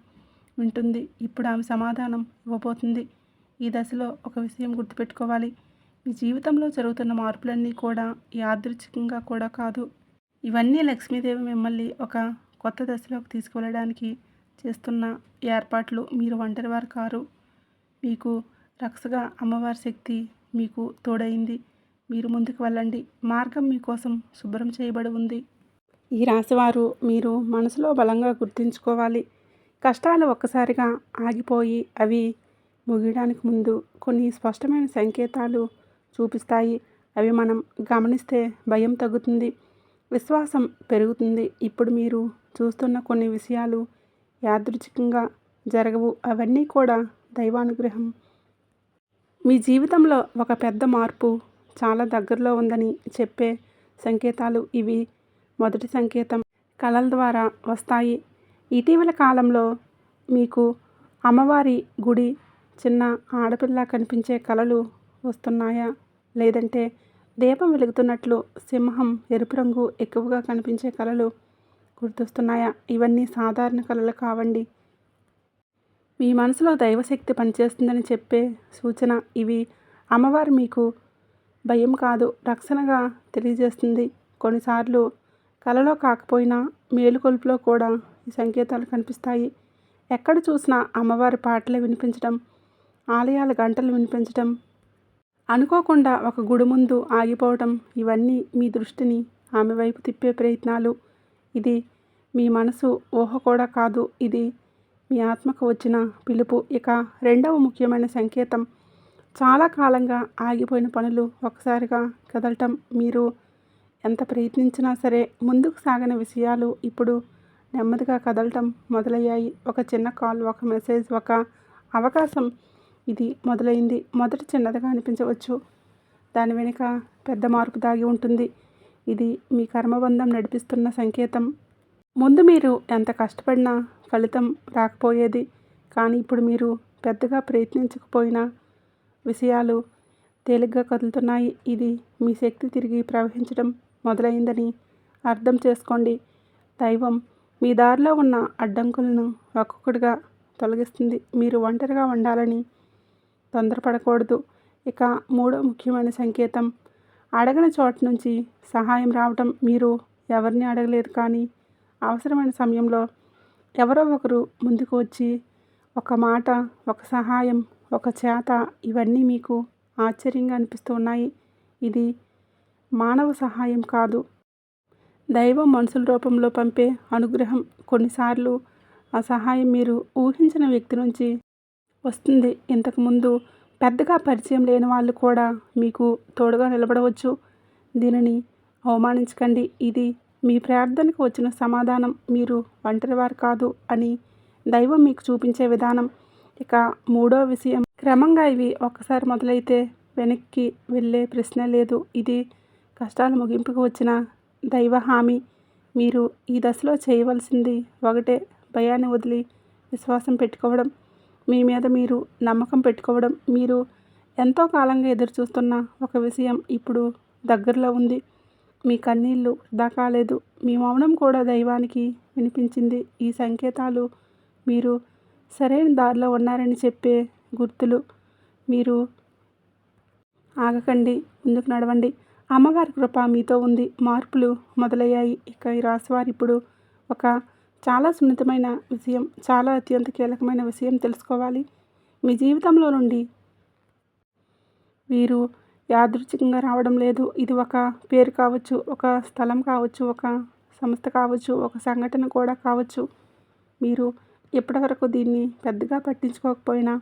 వింటుంది. ఇప్పుడు ఆమె సమాధానం ఇవ్వబోతుంది. ఈ దశలో ఒక విషయం గుర్తుపెట్టుకోవాలి. మీ జీవితంలో జరుగుతున్న మార్పులన్నీ కూడా యాదృచ్ఛికంగా కూడా కాదు. ఇవన్నీ లక్ష్మీదేవి మిమ్మల్ని ఒక కొత్త దశలోకి తీసుకువెళ్ళడానికి చేస్తున్న ఏర్పాట్లు. మీరు ఒంటరివారు కారు. మీకు రక్షగా అమ్మవారి శక్తి మీకు తోడైంది. మీరు ముందుకు వెళ్ళండి. మార్గం మీకోసం శుభ్రం చేయబడి ఉంది. ఈ రాశివారు మీరు మనసులో బలంగా గుర్తుంచుకోవాలి. కష్టాలు ఒక్కసారిగా ఆగిపోయి అవి ముగియడానికి ముందు కొన్ని స్పష్టమైన సంకేతాలు చూపిస్తాయి. అవి మనం గమనిస్తే భయం తగ్గుతుంది, విశ్వాసం పెరుగుతుంది. ఇప్పుడు మీరు చూస్తున్న కొన్ని విషయాలు యాదృచ్ఛికంగా జరగవు. అవన్నీ కూడా దైవానుగ్రహం. మీ జీవితంలో ఒక పెద్ద మార్పు చాలా దగ్గరలో ఉందని చెప్పే సంకేతాలు ఇవి. మొదటి సంకేతం కళల ద్వారా వస్తాయి. ఇటీవల కాలంలో మీకు అమ్మవారి గుడి, చిన్న ఆడపిల్ల కనిపించే కళలు వస్తున్నాయా? లేదంటే దీపం వెలుగుతున్నట్లు సింహం, ఎరుపు రంగు ఎక్కువగా కనిపించే కళలు గుర్తొస్తున్నాయా? ఇవన్నీ సాధారణ కళలు కావండి. మీ మనసులో దైవశక్తి పనిచేస్తుందని చెప్పే సూచన ఇవి. అమ్మవారు మీకు భయం కాదు, రక్షణగా తెలియజేస్తుంది. కొన్నిసార్లు కలలో కాకపోయినా మేలుకొలుపులో కూడా ఈ సంకేతాలు కనిపిస్తాయి. ఎక్కడ చూసినా అమ్మవారి పాటలు వినిపించడం, ఆలయాల గంటలు వినిపించడం, అనుకోకుండా ఒక గుడి ముందు ఆగిపోవటం, ఇవన్నీ మీ దృష్టిని ఆమె వైపు తిప్పే ప్రయత్నాలు. ఇది మీ మనసు ఊహ కూడా కాదు. ఇది మీ ఆత్మకు వచ్చిన పిలుపు. ఇక రెండవ ముఖ్యమైన సంకేతం చాలా కాలంగా ఆగిపోయిన పనులు ఒకసారిగా కదలటం. మీరు ఎంత ప్రయత్నించినా సరే ముందుకు సాగని విషయాలు ఇప్పుడు నెమ్మదిగా కదలటం మొదలయ్యాయి. ఒక చిన్న కాల్, ఒక మెసేజ్, ఒక అవకాశం ఇది మొదలైంది. మొదట చిన్నదిగా అనిపించవచ్చు, దాని వెనుక పెద్ద మార్పు దాగి ఉంటుంది. ఇది మీ కర్మబంధం నడిపిస్తున్న సంకేతం. ముందు మీరు ఎంత కష్టపడినా ఫలితం రాకపోయేది. కానీ ఇప్పుడు మీరు పెద్దగా ప్రయత్నించకపోయినా విషయాలు తేలిగ్గా కదులుతున్నాయి. ఇది మీ శక్తి తిరిగి ప్రవహించడం మొదలైందని అర్థం చేసుకోండి. దైవం మీ దారిలో ఉన్న అడ్డంకులను ఒక్కొక్కటిగా తొలగిస్తుంది. మీరు ఒంటరిగా ఉండాలని తొందరపడకూడదు. ఇక మూడో ముఖ్యమైన సంకేతం అడగని చోట నుంచి సహాయం రావటం. మీరు ఎవరిని అడగలేదు, కానీ అవసరమైన సమయంలో ఎవరో ఒకరు ముందుకు వచ్చి ఒక మాట, ఒక సహాయం, ఒక చేత, ఇవన్నీ మీకు ఆశ్చర్యంగా అనిపిస్తూ ఉన్నాయి. ఇది మానవ సహాయం కాదు, దైవం మనుషుల రూపంలో పంపే అనుగ్రహం. కొన్నిసార్లు ఆ సహాయం మీరు ఊహించిన వ్యక్తి నుంచి వస్తుంది. ఇంతకుముందు పెద్దగా పరిచయం లేని వాళ్ళు కూడా మీకు తోడుగా నిలబడవచ్చు. దీనిని అవమానించకండి. ఇది మీ ప్రార్థనకు వచ్చిన సమాధానం. మీరు ఒంటరివారు కాదు అని దైవం మీకు చూపించే విధానం. ఇక మూడో విషయం, క్రమంగా ఇవి ఒక్కసారి మొదలైతే వెనక్కి వెళ్ళే ప్రశ్నే లేదు. ఇది కష్టాల ముగింపుకు వచ్చిన దైవ హామీ. మీరు ఈ దశలో చేయవలసింది ఒకటే, భయాన్ని వదిలి విశ్వాసం పెట్టుకోవడం. మీ మీద మీరు నమ్మకం పెట్టుకోవడం. మీరు ఎంతో కాలంగా ఎదురుచూస్తున్న ఒక విషయం ఇప్పుడు దగ్గరలో ఉంది. మీ కన్నీళ్ళు వృధా కాలేదు. మీ మౌనం కూడా దైవానికి వినిపించింది. ఈ సంకేతాలు మీరు సరైన దారిలో ఉన్నారని చెప్పే గుర్తులు. మీరు ఆగకండి, ముందుకు నడవండి. అమ్మవారి కృప మీతో ఉంది. మార్పులు మొదలయ్యాయి. ఇక ఈ రాశివారు ఇప్పుడు ఒక చాలా సున్నితమైన విషయం, చాలా అత్యంత కీలకమైన విషయం తెలుసుకోవాలి. మీ జీవితంలో నుండి వీరు యాదృచ్ఛికంగా రావడం లేదు. ఇది ఒక పేరు కావచ్చు, ఒక స్థలం కావచ్చు, ఒక సంస్థ కావచ్చు, ఒక సంఘటన కూడా కావచ్చు. మీరు ఇప్పటివరకు దీన్ని పెద్దగా పట్టించుకోకపోయినా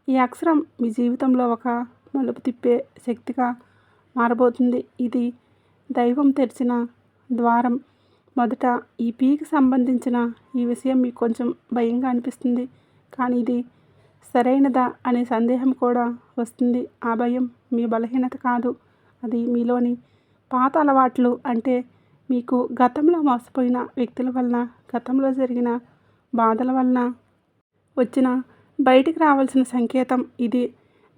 ఈ అక్షరం మీ జీవితంలో ఒక మలుపు తిప్పే శక్తిగా మారబోతుంది. ఇది దైవం తెరిచిన ద్వారం. మొదట ఈ పీకి సంబంధించిన ఈ విషయం మీకు కొంచెం భయంగా అనిపిస్తుంది, కానీ ఇది సరైనదా అనే సందేహం కూడా వస్తుంది. ఆ భయం మీ బలహీనత కాదు, అది మీలోని పాత అలవాట్లు. అంటే మీకు గతంలో మోసపోయిన వ్యక్తుల వలన, గతంలో జరిగిన బాధల వలన వచ్చిన బయటికి రావాల్సిన సంకేతం ఇది.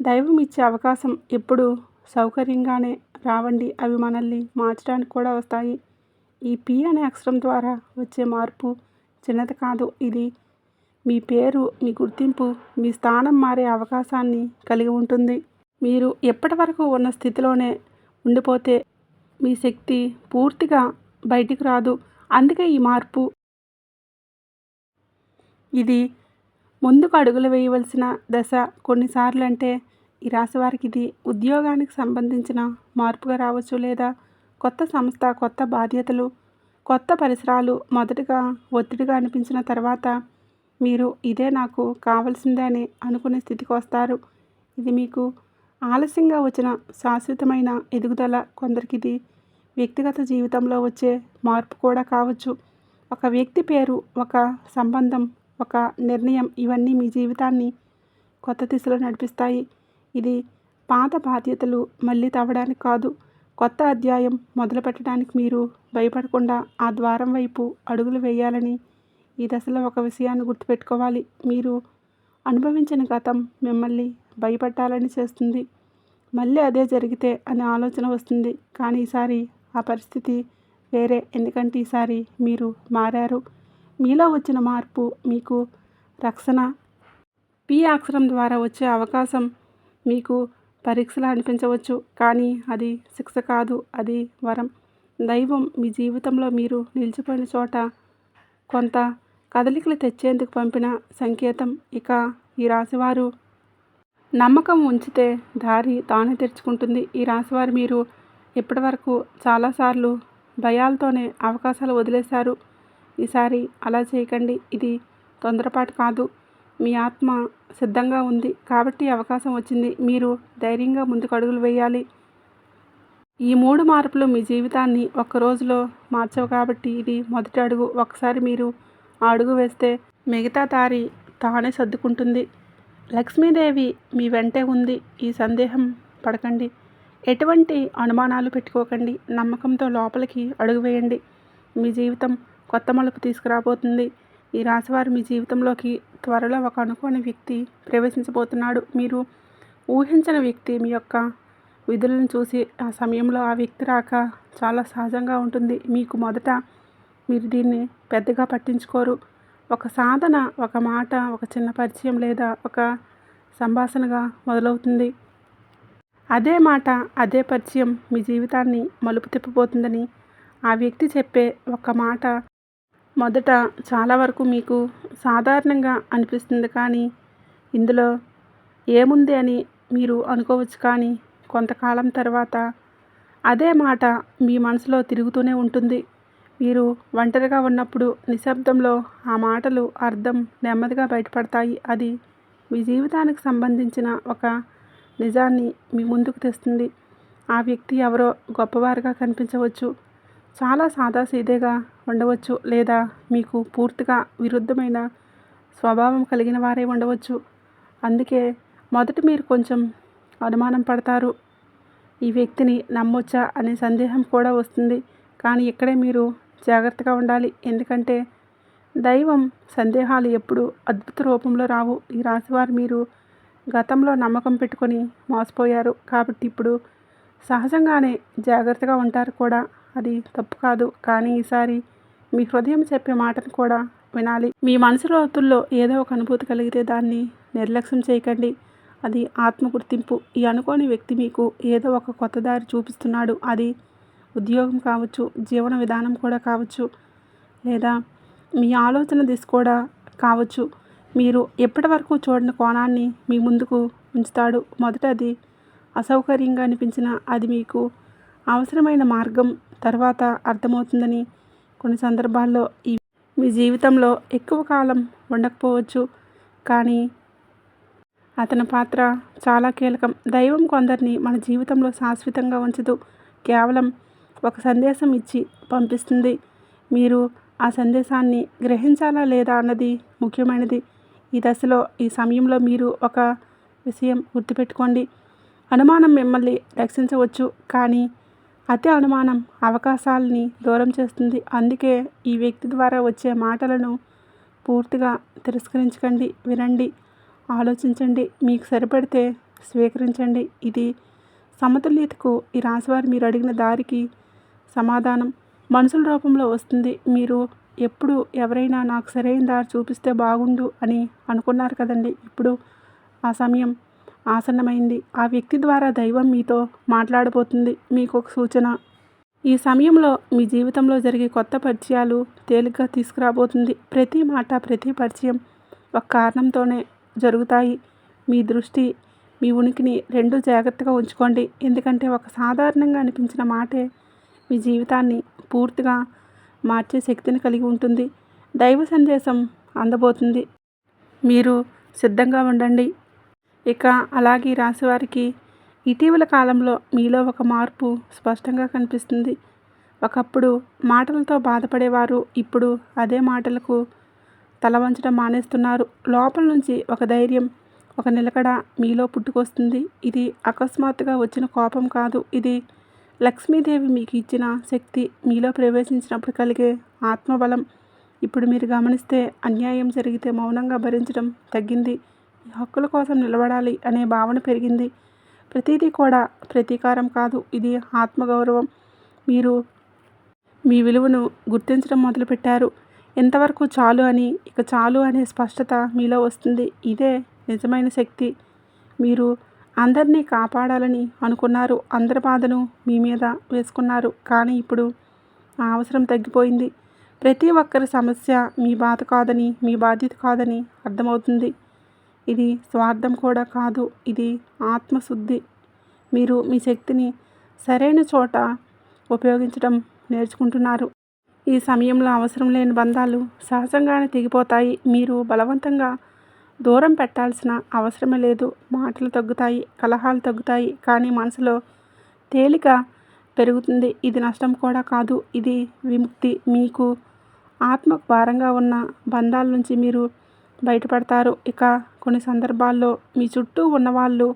దైవం ఇచ్చే అవకాశం ఎప్పుడు సౌకర్యంగానే రావండి, అవి మనల్ని మార్చడానికి కూడా వస్తాయి. ఈ పి అనే అక్షరం ద్వారా వచ్చే మార్పు చిన్నది కాదు. ఇది మీ పేరు, మీ గుర్తింపు, మీ స్థానం మారే అవకాశాన్ని కలిగి ఉంటుంది. మీరు ఎప్పటి వరకు ఉన్న స్థితిలోనే ఉండిపోతే మీ శక్తి పూర్తిగా బయటికి రాదు. అందుకే ఈ మార్పు. ఇది ముందుకు అడుగులు వేయవలసిన దశ. కొన్నిసార్లు అంటే ఈ రాశి వారికి ఇది ఉద్యోగానికి సంబంధించిన మార్పుగా రావచ్చు, లేదా కొత్త సంస్థ, కొత్త బాధ్యతలు, కొత్త పరిసరాలు. మొదటగా ఒత్తిడిగా అనిపించిన తర్వాత మీరు ఇదే నాకు కావాల్సిందే అని అనుకునే స్థితికి వస్తారు. ఇది మీకు ఆలస్యంగా వచ్చిన శాశ్వతమైన ఎదుగుదల. కొందరికి ఇది వ్యక్తిగత జీవితంలో వచ్చే మార్పు కూడా కావచ్చు. ఒక వ్యక్తి పేరు, ఒక సంబంధం, ఒక నిర్ణయం, ఇవన్నీ మీ జీవితాన్ని కొత్త దిశలో నడిపిస్తాయి. ఇది పాత బాధ్యతలు మళ్ళీ తవ్వడానికి కాదు, కొత్త అధ్యాయం మొదలుపెట్టడానికి. మీరు భయపడకుండా ఆ ద్వారం వైపు అడుగులు వేయాలని ఈ దశలో ఒక విషయాన్ని గుర్తుపెట్టుకోవాలి. మీరు అనుభవించిన గతం మిమ్మల్ని భయపెట్టాలని చేస్తుంది. మళ్ళీ అదే జరిగితే అనే ఆలోచన వస్తుంది. కానీ ఈసారి ఆ పరిస్థితి వేరే. ఎందుకంటే ఈసారి మీరు మారారు. మీలో వచ్చిన మార్పు మీకు రక్షణ. పి అక్షరం ద్వారా వచ్చే అవకాశం మీకు పరీక్షలా అనిపించవచ్చు, కానీ అది శిక్ష కాదు, అది వరం. దైవం మీ జీవితంలో మీరు నిలిచిపోయిన చోట కొంత కదలికలు తెచ్చేందుకు పంపిన సంకేతం. ఇక ఈ రాశివారు నమ్మకం ఉంచితే దారి తానే తెరుచుకుంటుంది. ఈ రాశివారు మీరు ఇప్పటి వరకు చాలాసార్లు భయాలతోనే అవకాశాలు వదిలేశారు. ఈసారి అలా చేయకండి. ఇది తొందరపాటు కాదు. మీ ఆత్మ సిద్ధంగా ఉంది కాబట్టి అవకాశం వచ్చింది. మీరు ధైర్యంగా ముందుకు అడుగులు వేయాలి. ఈ 3 మార్పులు మీ జీవితాన్ని ఒక్క రోజులో మార్చవు కాబట్టి ఇది మొదటి అడుగు. ఒకసారి మీరు ఆ అడుగు వేస్తే మిగతా దారి తానే సర్దుకుంటుంది. లక్ష్మీదేవి మీ వెంటే ఉంది. ఈ సందేహం పడకండి. ఎటువంటి అనుమానాలు పెట్టుకోకండి. నమ్మకంతో లోపలికి అడుగు వేయండి. మీ జీవితం కొత్త మలుపు తీసుకురాబోతుంది. ఈ రాశివారు మీ జీవితంలోకి త్వరలో ఒక అనుకోని వ్యక్తి ప్రవేశించబోతున్నాడు. మీరు ఊహించిన వ్యక్తి మీ యొక్క విధులను చూసి ఆ సమయంలో ఆ వ్యక్తి రాక చాలా సహజంగా ఉంటుంది. మీకు మొదట మీరు దీన్ని పెద్దగా పట్టించుకోరు. ఒక సాధన, ఒక మాట, ఒక చిన్న పరిచయం లేదా ఒక సంభాషణగా మొదలవుతుంది. అదే మాట, అదే పరిచయం మీ జీవితాన్ని మలుపు తిప్పబోతుందని ఆ వ్యక్తి చెప్పే ఒక మాట మొదట చాలా వరకు మీకు సాధారణంగా అనిపిస్తుంది. కానీ ఇందులో ఏముంది అని మీరు అనుకోవచ్చు. కానీ కొంతకాలం తర్వాత అదే మాట మీ మనసులో తిరుగుతూనే ఉంటుంది. మీరు ఒంటరిగా ఉన్నప్పుడు నిశ్శబ్దంలో ఆ మాటలు అర్థం నెమ్మదిగా బయటపడతాయి. అది మీ జీవితానికి సంబంధించిన ఒక నిజాన్ని మీ ముందుకు తెస్తుంది. ఆ వ్యక్తి ఎవరో గొప్పవారుగా కనిపించవచ్చు, చాలా సాదాసీదేగా ఉండవచ్చు, లేదా మీకు పూర్తిగా విరుద్ధమైన స్వభావం కలిగిన వారే ఉండవచ్చు. అందుకే మొదట మీరు కొంచెం అనుమానం పడతారు. ఈ వ్యక్తిని నమ్మొచ్చా అనే సందేహం కూడా వస్తుంది. కానీ ఇక్కడే మీరు జాగ్రత్తగా ఉండాలి. ఎందుకంటే దైవం సందేహాలు ఎప్పుడు అద్భుత రూపంలో రావు. ఈ రాశివారు మీరు గతంలో నమ్మకం పెట్టుకొని మోసపోయారు కాబట్టి ఇప్పుడు సహజంగానే జాగ్రత్తగా ఉంటారు కూడా. అది తప్పు కాదు. కానీ ఈసారి మీ హృదయం చెప్పే మాటను కూడా వినాలి. మీ మనసు లోతుల్లో ఏదో ఒక అనుభూతి కలిగితే దాన్ని నిర్లక్ష్యం చేయకండి. అది ఆత్మ గుర్తింపు. ఈ అనుకోని వ్యక్తి మీకు ఏదో ఒక కొత్త దారి చూపిస్తున్నాడు. అది ఉద్యోగం కావచ్చు, జీవన విధానం కూడా కావచ్చు, లేదా మీ ఆలోచన దిశ కూడా కావచ్చు. మీరు ఎప్పటి వరకు చూడని కోణాన్ని మీ ముందుకు ఉంచుతాడు. మొదట అది అసౌకర్యంగా అనిపించినా అది మీకు అవసరమైన మార్గం తర్వాత అర్థమవుతుందని. కొన్ని సందర్భాల్లో మీ జీవితంలో ఎక్కువ కాలం ఉండకపోవచ్చు, కానీ అతని పాత్ర చాలా కీలకం. దైవం కొందరిని మన జీవితంలో శాశ్వతంగా ఉంచదు, కేవలం ఒక సందేశం ఇచ్చి పంపిస్తుంది. మీరు ఆ సందేశాన్ని గ్రహించాలా లేదా అన్నది ముఖ్యమైనది. ఈ దశలో, ఈ సమయంలో మీరు ఒక విషయం గుర్తుపెట్టుకోండి. అనుమానం మిమ్మల్ని రక్షించవచ్చు, కానీ అతి అనుమానం అవకాశాలని దూరం చేస్తుంది. అందుకే ఈ వ్యక్తి ద్వారా వచ్చే మాటలను పూర్తిగా తిరస్కరించకండి. వినండి, ఆలోచించండి, మీకు సరిపడితే స్వీకరించండి. ఇది సమతుల్యతకు ఈ రాశివారు మీరు అడిగిన దారికి సమాధానం. మనుషుల రూపంలో వస్తుంది. మీరు ఎప్పుడు ఎవరైనా నాకు సరైన దారి చూపిస్తే బాగుండు అని అనుకున్నారు కదండి. ఇప్పుడు ఆ సమయం ఆసన్నమైంది. ఆ వ్యక్తి ద్వారా దైవం మీతో మాట్లాడబోతుంది. మీకు ఒక సూచన. ఈ సమయంలో మీ జీవితంలో జరిగే కొత్త పరిచయాలు తేలిగ్గా తీసుకురాబోతుంది. ప్రతి మాట, ప్రతి పరిచయం ఒక కారణంతోనే జరుగుతాయి. మీ దృష్టి, మీ ఉనికిని రెండూ జాగ్రత్తగా ఉంచుకోండి. ఎందుకంటే ఒక సాధారణంగా అనిపించిన మాటే మీ జీవితాన్ని పూర్తిగా మార్చే శక్తిని కలిగి ఉంటుంది. దైవ సందేశం అందబోతుంది. మీరు సిద్ధంగా ఉండండి. ఇక అలాగే ఈ రాశివారికి ఇటీవల కాలంలో మీలో ఒక మార్పు స్పష్టంగా కనిపిస్తుంది. ఒకప్పుడు మాటలతో బాధపడేవారు ఇప్పుడు అదే మాటలకు తల వంచడం మానేస్తున్నారు. లోపల నుంచి ఒక ధైర్యం, ఒక నిలకడ మీలో పుట్టుకొస్తుంది. ఇది అకస్మాత్తుగా వచ్చిన కోపం కాదు. ఇది లక్ష్మీదేవి మీకు ఇచ్చిన శక్తి. మీలో ప్రవేశించినప్పుడు కలిగే ఆత్మబలం. ఇప్పుడు మీరు గమనిస్తే అన్యాయం జరిగితే మౌనంగా భరించడం తగ్గింది. ఈ హక్కుల కోసం నిలబడాలి అనే భావన పెరిగింది. ప్రతిదీ కూడా ప్రతీకారం కాదు, ఇది ఆత్మగౌరవం. మీరు మీ విలువను గుర్తించడం మొదలుపెట్టారు. ఎంతవరకు చాలు అని, ఇక చాలు అనే స్పష్టత మీలో వస్తుంది. ఇదే నిజమైన శక్తి. మీరు అందరినీ కాపాడాలని అనుకున్నారు. అందరి బాధను మీ మీద వేసుకున్నారు. కానీ ఇప్పుడు ఆ అవసరం తగ్గిపోయింది. ప్రతి ఒక్కరి సమస్య మీ బాధ కాదని, మీ బాధ్యత కాదని అర్థమవుతుంది. ఇది స్వార్థం కూడా కాదు, ఇది ఆత్మశుద్ధి. మీరు మీ శక్తిని సరైన చోట ఉపయోగించడం నేర్చుకుంటున్నారు. ఈ సమయంలో అవసరం లేని బంధాలు సహజంగానే తెగిపోతాయి. మీరు బలవంతంగా దూరం పెట్టాల్సిన అవసరమే లేదు. మాటలు తగ్గుతాయి, కలహాలు తగ్గుతాయి, కానీ మనసులో తేలిక పెరుగుతుంది. ఇది నష్టం కూడా కాదు, ఇది విముక్తి. మీకు ఆత్మకు భారంగా ఉన్న బంధాల నుంచి మీరు బయటపడతారు. ఇక కొన్ని సందర్భాల్లో మీ చుట్టూ ఉన్నవాళ్ళు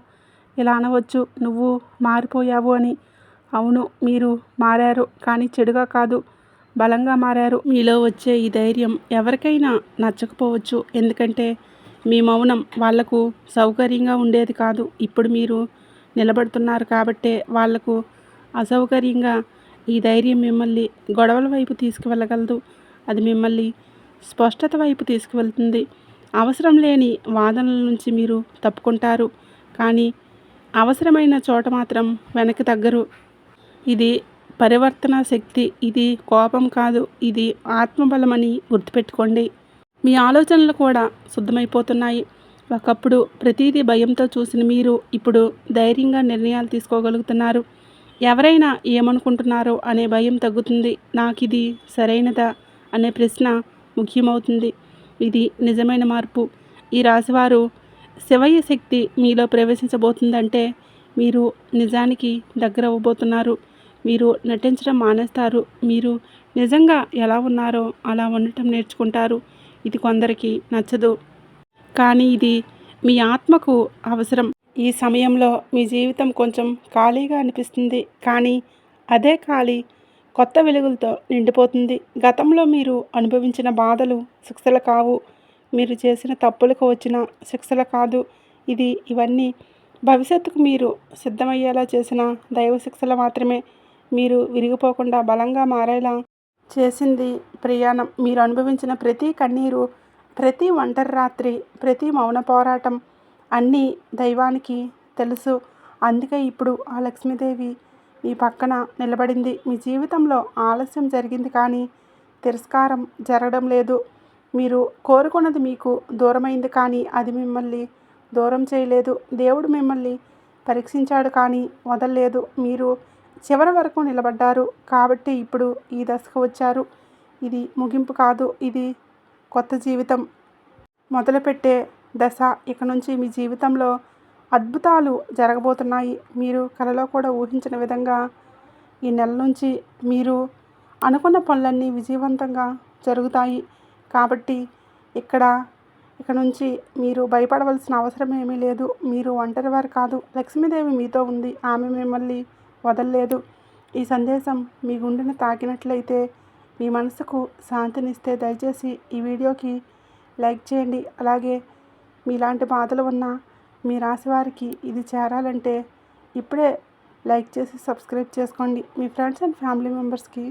ఇలా అనవచ్చు, నువ్వు మారిపోయావు అని. అవును, మీరు మారారు, కానీ చెడుగా కాదు, బలంగా మారారు. మీలో వచ్చే ఈ ధైర్యం ఎవరికైనా నచ్చకపోవచ్చు. ఎందుకంటే మీ మౌనం వాళ్లకు సౌకర్యంగా ఉండేది కాదు. ఇప్పుడు మీరు నిలబడుతున్నారు కాబట్టే వాళ్లకు అసౌకర్యంగా. ఈ ధైర్యం మిమ్మల్ని గొడవల వైపు తీసుకువెళ్ళగలదు. అది మిమ్మల్ని స్పష్టత వైపు తీసుకువెళ్తుంది. అవసరం లేని వాదనల నుంచి మీరు తప్పుకుంటారు, కానీ అవసరమైన చోట మాత్రం వెనక్కి తగ్గరు. ఇది పరివర్తన శక్తి. ఇది కోపం కాదు, ఇది ఆత్మబలమని గుర్తుపెట్టుకోండి. మీ ఆలోచనలు కూడా శుద్ధమైపోతున్నాయి. ఒకప్పుడు ప్రతిదీ భయంతో చూసిన మీరు ఇప్పుడు ధైర్యంగా నిర్ణయాలు తీసుకోగలుగుతున్నారు. ఎవరైనా ఏమనుకుంటున్నారో అనే భయం తగ్గుతుంది. నాకు ఇది సరైనదా అనే ప్రశ్న ముఖ్యమవుతుంది. ఇది నిజమైన మార్పు. ఈ రాశివారు శివయ్య శక్తి మీలో ప్రవేశించబోతుందంటే మీరు నిజానికి దగ్గర అవ్వబోతున్నారు. మీరు నటించడం మానేస్తారు. మీరు నిజంగా ఎలా ఉన్నారో అలా ఉండటం నేర్చుకుంటారు. ఇది కొందరికి నచ్చదు, కానీ ఇది మీ ఆత్మకు అవసరం. ఈ సమయంలో మీ జీవితం కొంచెం ఖాళీగా అనిపిస్తుంది, కానీ అదే ఖాళీ కొత్త వెలుగులతో నిండిపోతుంది. గతంలో మీరు అనుభవించిన బాధలు శిక్షలు కావు. మీరు చేసిన తప్పులకు వచ్చిన శిక్షలు కాదు. ఇవన్నీ భవిష్యత్తుకు మీరు సిద్ధమయ్యేలా చేసిన దైవ శిక్షలు మాత్రమే. మీరు విరిగిపోకుండా బలంగా మారేలా చేసింది ప్రయాణం. మీరు అనుభవించిన ప్రతి కన్నీరు, ప్రతి ఒంటరి రాత్రి, ప్రతి మౌన పోరాటం అన్నీ దైవానికి తెలుసు. అందుకే ఇప్పుడు ఆ లక్ష్మీదేవి మీ పక్కన నిలబడింది. మీ జీవితంలో ఆలస్యం జరిగింది, కానీ తిరస్కారం జరగడం లేదు. మీరు కోరుకున్నది మీకు దూరమైంది, కానీ అది మిమ్మల్ని దూరం చేయలేదు. దేవుడు మిమ్మల్ని పరీక్షించాడు, కానీ వదలలేదు. మీరు చివరి వరకు నిలబడ్డారు కాబట్టి ఇప్పుడు ఈ దశకు వచ్చారు. ఇది ముగింపు కాదు, ఇది కొత్త జీవితం మొదలుపెట్టే దశ. ఇక నుంచి మీ జీవితంలో అద్భుతాలు జరగబోతున్నాయి. మీరు కలలో కూడా ఊహించిన విధంగా ఈ నెల నుంచి మీరు అనుకున్న పనులన్నీ విజయవంతంగా జరుగుతాయి. కాబట్టి ఇక నుంచి మీరు భయపడవలసిన అవసరం ఏమీ లేదు. మీరు ఒంటరివారు కాదు, లక్ష్మీదేవి మీతో ఉంది. ఆమె మిమ్మల్ని వదలలేదు. ఈ సందేశం మీ గుండెను తాకినట్లయితే, మీ మనసుకు శాంతినిస్తే దయచేసి ఈ వీడియోకి లైక్ చేయండి. అలాగే మీలాంటి బాధలు ఉన్న మీ రాశి వారికి ఇది చేరాలంటే ఇప్పుడే లైక్ చేసి సబ్స్క్రైబ్ చేసుకోండి. మీ ఫ్రెండ్స్ అండ్ ఫ్యామిలీ మెంబర్స్కి